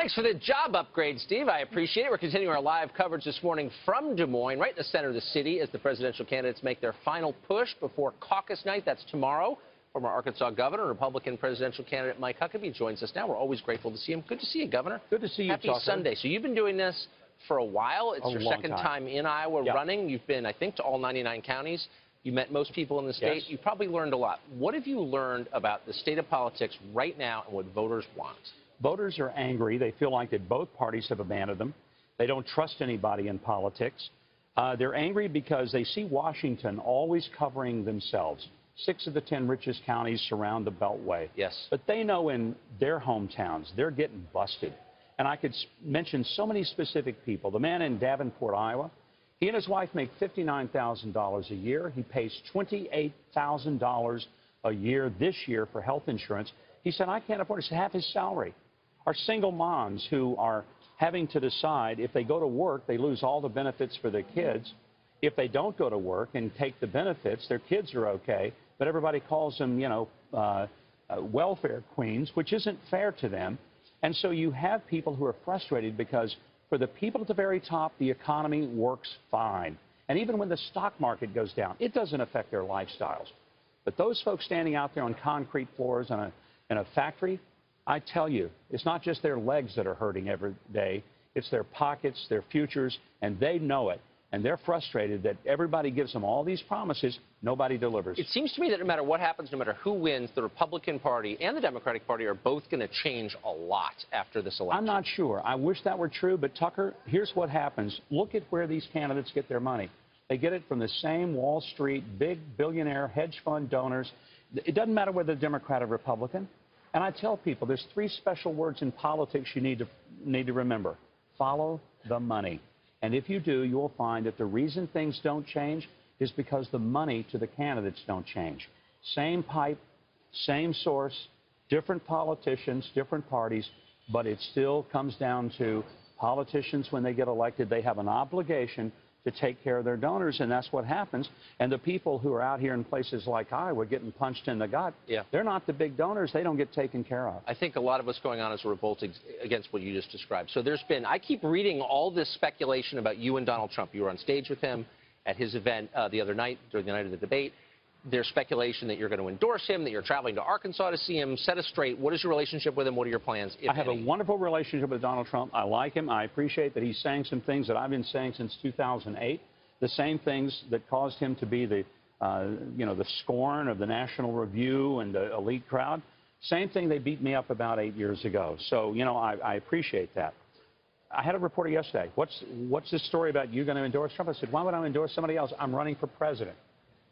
Thanks for the job upgrade, Steve. I appreciate it. We're continuing our live coverage this morning from Des Moines, right in the center of the city, as the presidential candidates make their final push before caucus night. That's tomorrow. Former Arkansas governor, Republican presidential candidate Mike Huckabee joins us now. We're always grateful to see him. Good to see you, Governor. Good to see you, Happy Tucker. Sunday. So you've been doing this for a while. It's your second time in Iowa running. You've been, I think, to all 99 counties. You met most people in the state. Yes. You probably learned a lot. What have you learned about the state of politics right now and what voters want? Voters are angry. They feel like that both parties have abandoned them. They don't trust anybody in politics. They're angry because they see Washington always covering themselves. 6 of the 10 richest counties surround the Beltway. Yes. But they know in their hometowns, they're getting busted. And I could mention so many specific people. The man in Davenport, Iowa, he and his wife make $59,000 a year. He pays $28,000 a year this year for health insurance. He said, I can't afford it. It's half his salary. Our single moms who are having to decide if they go to work, they lose all the benefits for their kids. If they don't go to work and take the benefits, their kids are okay, but everybody calls them, welfare queens, which isn't fair to them. And so you have people who are frustrated because for the people at the very top, the economy works fine. And even when the stock market goes down, it doesn't affect their lifestyles. But those folks standing out there on concrete floors in a factory, I tell you, it's not just their legs that are hurting every day. It's their pockets, their futures, and they know it. And they're frustrated that everybody gives them all these promises, nobody delivers. It seems to me that no matter what happens, no matter who wins, the Republican Party and the Democratic Party are both going to change a lot after this election. I'm not sure. I wish that were true, but Tucker, here's what happens. Look at where these candidates get their money. They get it from the same Wall Street, big billionaire hedge fund donors. It doesn't matter whether they're Democrat or Republican. And I tell people there's 3 special words in politics you need to remember. Follow the money. And if you do, you will find that the reason things don't change is because the money to the candidates don't change. Same pipe, same source, different politicians, different parties, but it still comes down to politicians, when they get elected, they have an obligation to take care of their donors, and that's what happens. And the people who are out here in places like Iowa getting punched in the gut, they're not the big donors. They don't get taken care of. I think a lot of what's going on is a revolt against what you just described. So there's been, I keep reading all this speculation about you and Donald Trump. You were on stage with him at his event the other night, during the night of the debate. There's speculation that you're going to endorse him, that you're traveling to Arkansas to see him. Set us straight. What is your relationship with him? What are your plans, if I have any? a wonderful relationship with Donald Trump. I like him. I appreciate that he's saying some things that I've been saying since 2008. The same things that caused him to be the scorn of the National Review and the elite crowd. Same thing they beat me up about 8 years ago. So, I appreciate that. I had a reporter yesterday. What's this story about you going to endorse Trump? I said, why would I endorse somebody else? I'm running for president.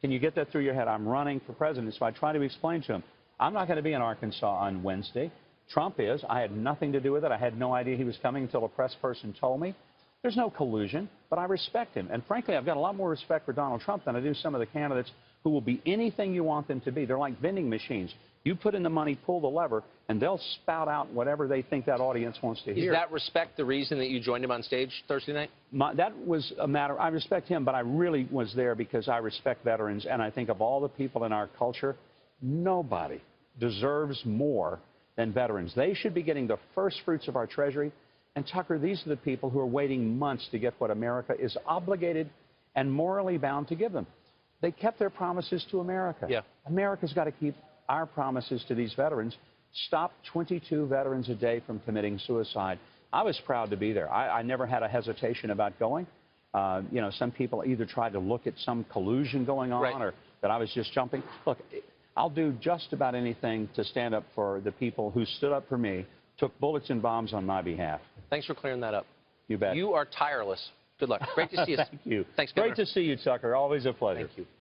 Can you get that through your head? I'm running for president. So I try to explain to him, I'm not going to be in Arkansas on Wednesday. Trump is. I had nothing to do with it. I had no idea he was coming until a press person told me. There's no collusion, but I respect him. And frankly, I've got a lot more respect for Donald Trump than I do some of the candidates who will be anything you want them to be. They're like vending machines. You put in the money, pull the lever, and they'll spout out whatever they think that audience wants to hear. Is that respect the reason that you joined him on stage Thursday night? That was a matter, I respect him, but I really was there because I respect veterans, and I think of all the people in our culture, nobody deserves more than veterans. They should be getting the first fruits of our treasury. And Tucker, these are the people who are waiting months to get what America is obligated and morally bound to give them. They kept their promises to America. America's got to keep our promises to these veterans. Stop 22 veterans a day from committing suicide. I was proud to be there. I never had a hesitation about going. Some people either tried to look at some collusion going on or that I was just jumping. Look, I'll do just about anything to stand up for the people who stood up for me, took bullets and bombs on my behalf. Thanks for clearing that up. You bet. You are tireless. Good luck. Great to see you. Thank you. Thanks, Governor. Great to see you, Tucker. Always a pleasure. Thank you.